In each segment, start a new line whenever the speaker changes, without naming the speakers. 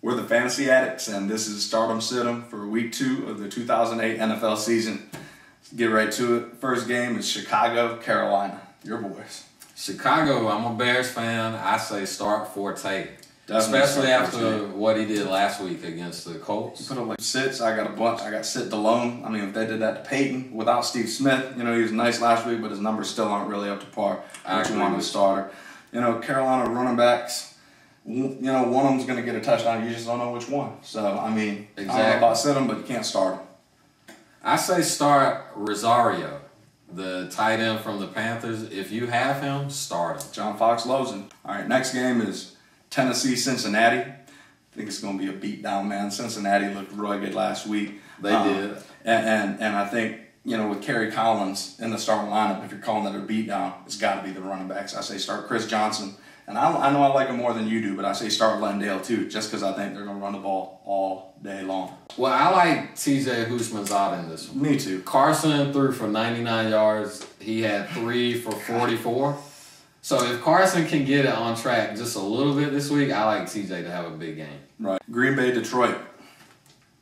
We're the Fantasy Addicts, and this is Startem Sitem for Week 2 of the 2008 NFL season. Let's get right to it. First game is Chicago, Carolina. Your boys.
Chicago, I'm a Bears fan. I say start Forte.
Definitely
especially after
Forte.
what he did last week against the Colts.
You put up like sits. I got a bunch. I got Sit DeLone. I mean, if they did that to Peyton without Steve Smith, you know, he was nice last week, but his numbers still aren't really up to par. Which one was starter? You know, Carolina running backs. You know, one of them's going to get a touchdown. You just don't know which one. So, I mean, exactly. I don't know about sit him, but you can't start him.
I say start Rosario, the tight end from the Panthers. If you have him, start him.
John Fox loves him. All right, next game is Tennessee, Cincinnati. I think it's going to be a beatdown, man. Cincinnati looked rugged last week.
They did.
And I think, you know, with Kerry Collins in the starting lineup, if you're calling it a beatdown, it's got to be the running backs. I say start Chris Johnson. And I know I like him more than you do, but I say start Lendale too, just because I think they're going to run the ball all day long.
Well, I like TJ Houshmandzadeh in this one.
Me too.
Carson threw for 99 yards. He had 3 for 44. So if Carson can get it on track just a little bit this week, I like TJ to have a big game.
Right. Green Bay, Detroit.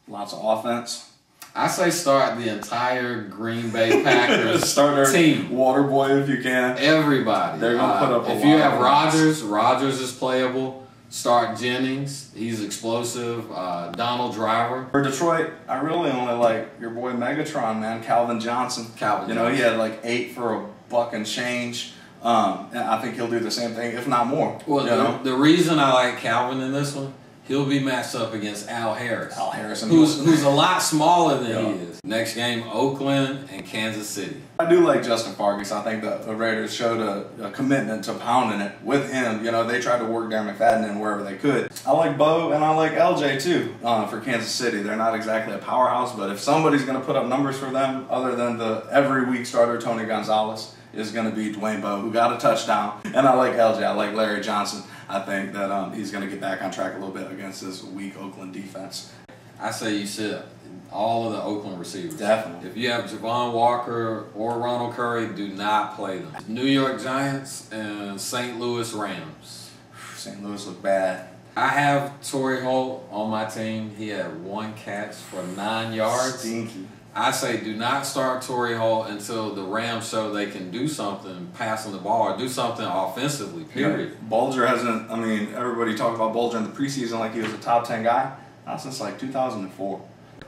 Lots of offense.
I say start the entire Green Bay Packers
start their
team.
Water boy if you can.
Everybody.
They're going to put up a lot.
If you have Rodgers is playable. Start Jennings. He's explosive. Donald Driver.
For Detroit, I really only like your boy Megatron, man, Calvin Johnson.
You know,
he had like 8 for $1 and change. And I think he'll do the same thing, if not more.
Well, the reason I like Calvin in this one, he'll be matched up against Al Harris.
Al Harris.
Who's a lot smaller than he is. Next game, Oakland and Kansas City.
I do like Justin Fargas. I think the Raiders showed a commitment to pounding it with him. You know, they tried to work Darren McFadden in wherever they could. I like Bo and I like LJ too for Kansas City. They're not exactly a powerhouse, but if somebody's going to put up numbers for them other than the every week starter Tony Gonzalez, is going to be Dwayne Bowe, who got a touchdown. And I like LJ. I like Larry Johnson. I think that he's going to get back on track a little bit against this weak Oakland defense.
I say you sit all of the Oakland receivers.
Definitely.
If you have Javon Walker or Ronald Curry, do not play them. New York Giants and St. Louis Rams.
St. Louis look bad.
I have Torrey Holt on my team. He had 1 catch for 9 yards.
Stinky.
I say do not start Torrey Holt until the Rams show they can do something passing the ball or do something offensively, period.
Yeah. Bulger hasn't, I mean, everybody talked about Bulger in the preseason like he was a top 10 guy. Not since like 2004.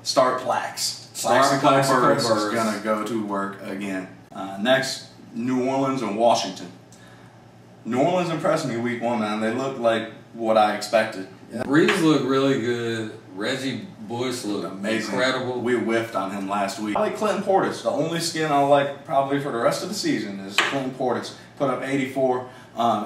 Start Plaxico Burress is going to go to work again. Next, New Orleans and Washington. New Orleans impressed me week 1, man. They looked like what I expected.
Yeah. Breeze looked really good. Reggie Bush looked amazing. Incredible.
We whiffed on him last week. I like Clinton Portis. The only skin I like probably for the rest of the season is Clinton Portis. Put up 84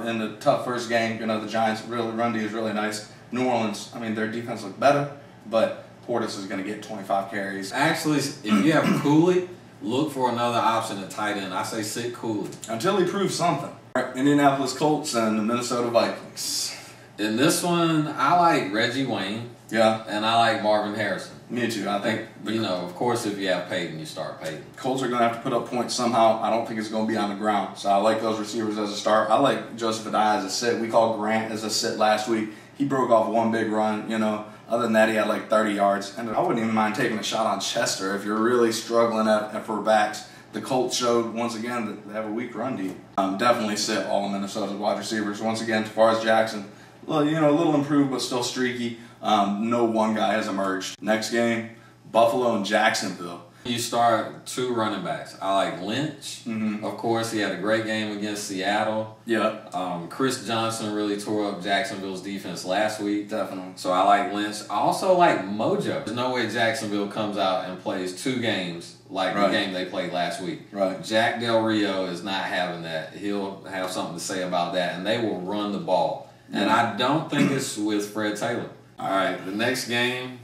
in the tough first game. You know, the Giants' run D is really nice. New Orleans, I mean, their defense looked better, but Portis is going to get 25 carries.
Actually, if you have Cooley, look for another option at tight end. I say sit Cooley.
Until he proves something. Indianapolis Colts and the Minnesota Vikings.
In this one, I like Reggie Wayne.
Yeah.
And I like Marvin Harrison.
Me too. I think,
you know, of course, if you have Peyton, you start Peyton.
Colts are going to have to put up points somehow. I don't think it's going to be on the ground. So I like those receivers as a start. I like Joseph Adai as a sit. We called Grant as a sit last week. He broke off 1 big run, you know. Other than that, he had like 30 yards. And I wouldn't even mind taking a shot on Chester if you're really struggling for backs. The Colts showed, once again, that they have a weak run D. Definitely sit all of Minnesota's wide receivers. Once again, as far as Jackson, well, you know, a little improved, but still streaky. No one guy has emerged. Next game, Buffalo and Jacksonville.
You start 2 running backs. I like Lynch. Of course, he had a great game against Seattle.
Yeah.
Chris Johnson really tore up Jacksonville's defense last week.
Definitely.
So I like Lynch. I also like Mojo. There's no way Jacksonville comes out and plays 2 games like the game they played last week.
Right.
Jack Del Rio is not having that. He'll have something to say about that, and they will run the ball. And I don't think it's with Fred Taylor. All right, the next game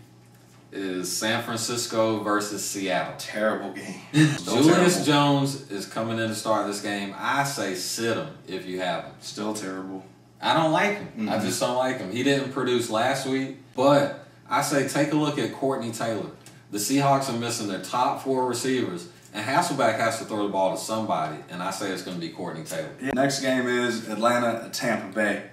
is San Francisco versus Seattle.
Terrible game.
Julius Jones is coming in to start this game. I say sit him if you have him.
Still terrible.
I don't like him. I just don't like him. He didn't produce last week, but I say take a look at Courtney Taylor. The Seahawks are missing their top 4 receivers, and Hasselbeck has to throw the ball to somebody, and I say it's going to be Courtney Taylor.
Next game is Atlanta at Tampa Bay.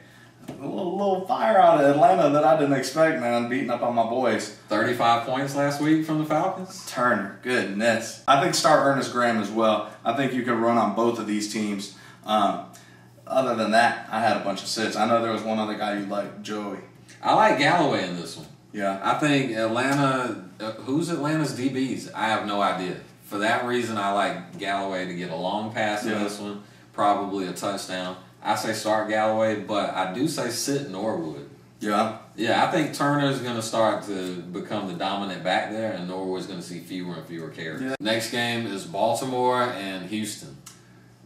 a little fire out of Atlanta that I didn't expect, man. Beating up on my boys.
35 points last week from the Falcons.
Turner, goodness. I think start Ernest Graham as well. I think you can run on both of these teams. Other than that, I had a bunch of sits. I know there was one other guy you liked, Joey.
I like Galloway in this one.
Yeah.
I think Atlanta, who's Atlanta's DBs? I have no idea. For that reason, I like Galloway to get a long pass in this one, probably a touchdown. I say start Galloway, but I do say sit Norwood.
Yeah.
Yeah, I think Turner's going to start to become the dominant back there, and Norwood's going to see fewer and fewer carries. Yeah. Next game is Baltimore and Houston.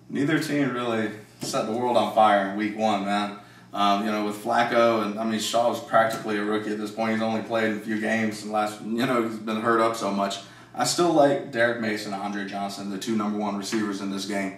Neither team really set the world on fire in week 1, man. With Flacco, and I mean, Shaw's practically a rookie at this point. He's only played in a few games, and he's been hurt up so much. I still like Derek Mason and Andre Johnson, the 2 number 1 receivers in this game.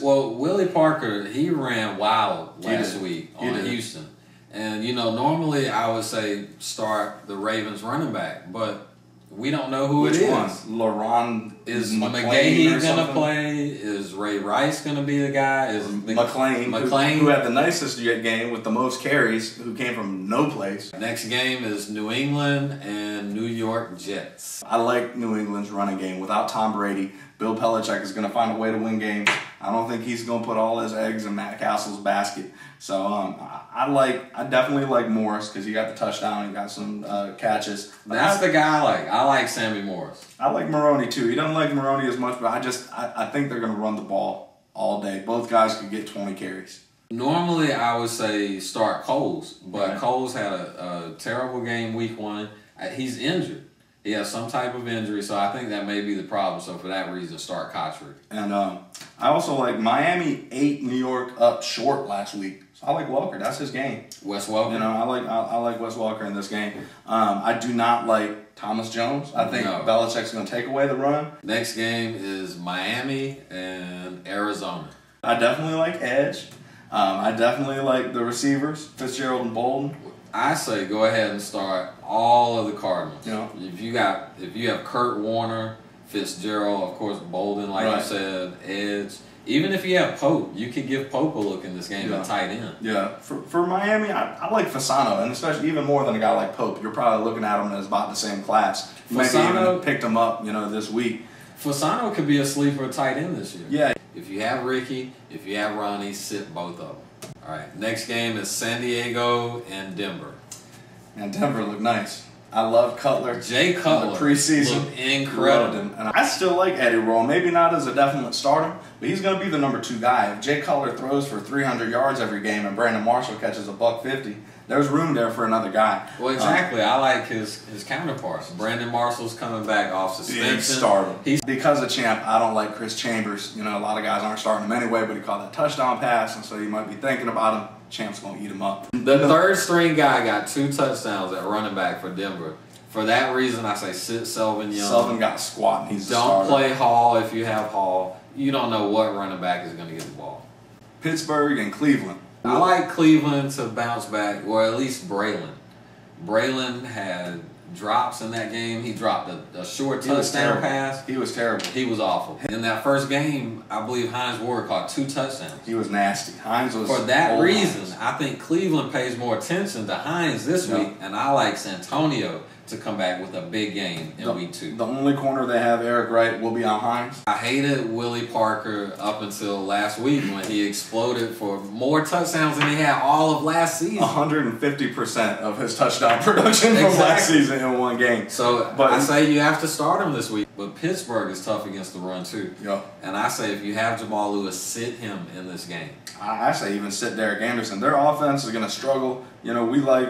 Willie Parker, he ran wild last week on Houston. And, normally I would say start the Ravens running back, but we don't know who it is.
Which one? LaRon
is McGahee going to play? Is Ray Rice going to be the guy? Is
McLean, who had the nicest game with the most carries, who came from no place.
Next game is New England and New York Jets.
I like New England's running game. Without Tom Brady, Bill Belichick is going to find a way to win games. I don't think he's going to put all his eggs in Matt Castle's basket. So I definitely like Morris because he got the touchdown and got some catches.
That's the guy I like. I like Sammy Morris.
I like Maroney too. He doesn't like Maroney as much, but I think they're going to run the ball all day. Both guys could get 20 carries.
Normally I would say start Coles, but Coles had a terrible game week 1. He's injured. He has some type of injury, so I think that may be the problem. So for that reason, start Kotrick.
And I also like Miami 8 New York up short last week. So I like Welker. That's his game.
Wes Welker.
I like Wes Welker in this game. I do not like Thomas Jones. I think Belichick's going to take away the run.
Next game is Miami and Arizona.
I definitely like edge. I definitely like the receivers, Fitzgerald and Bolden.
I say go ahead and start all of the Cardinals.
Yeah.
If you have Kurt Warner, Fitzgerald, of course Bolden, like you said, edge. Even if you have Pope, you could give Pope a look in this game at tight end.
Yeah. For Miami, I like Fasano, and especially even more than a guy like Pope. You're probably looking at him as about the same class. Maybe even picked him up, this week.
Fasano could be a sleeper tight end this year.
Yeah.
If you have Ricky, if you have Ronnie, sit both of them. All right, next game is San Diego and Denver.
And Denver looked nice. I love Cutler.
Jay Cutler
preseason
looked incredible.
And I still like Eddie Roll. Maybe not as a definite starter, but he's going to be the number 2 guy. If Jay Cutler throws for 300 yards every game and Brandon Marshall catches $150, there's room there for another guy.
Well, exactly. I like his counterparts. Brandon Marshall's coming back off suspension.
Big starter. Because of Champ, I don't like Chris Chambers. A lot of guys aren't starting him anyway, but he caught that touchdown pass, and so you might be thinking about him. Champ's going to eat him up.
The third string guy got 2 touchdowns at running back for Denver. For that reason, I say sit Selvin Young.
Selvin got squat, and he's the
starter. Don't play Hall if you have Hall. You don't know what running back is going to get the ball.
Pittsburgh and Cleveland.
I like Cleveland to bounce back, or at least Braylon. Braylon had drops in that game. He dropped a short touchdown pass.
He was terrible.
He was awful. In that first game, I believe Hines Ward caught 2 touchdowns.
He was nasty. Hines was
For that reason, I think Cleveland pays more attention to Hines this week, and I like Santonio to come back with a big game in week 2.
The only corner they have, Eric Wright, will be on Hines.
I hated Willie Parker up until last week when he exploded for more touchdowns than he had all of last season.
150% of his touchdown production from last season in one game.
So I say you have to start him this week. But Pittsburgh is tough against the run too.
Yeah.
And I say if you have Jamal Lewis, sit him in this game.
I say even sit Derek Anderson. Their offense is going to struggle. We like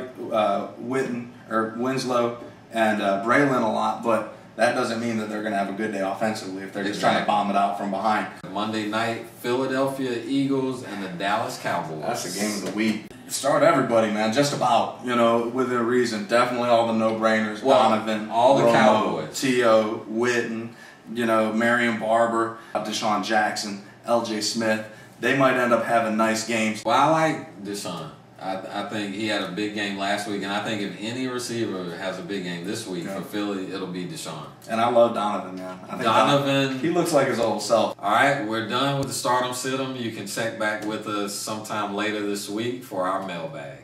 Winslow and Braylon a lot, but that doesn't mean that they're going to have a good day offensively if they're just trying to bomb it out from behind.
Monday night, Philadelphia Eagles and the Dallas Cowboys.
That's the game of the week. Start everybody, man, just about, within reason. Definitely all the no-brainers, Donovan,
all the
Romo,
Cowboys.
T.O., Witten, Marion Barber, Deshaun Jackson, L.J. Smith. They might end up having nice games.
Well, I like Deshaun. I think he had a big game last week, and I think if any receiver has a big game this week for Philly, it'll be Deshaun.
And I love Donovan, man. I think
Donovan.
He looks like his old self.
All right, we're done with the Startem Sitem. You can check back with us sometime later this week for our mailbag.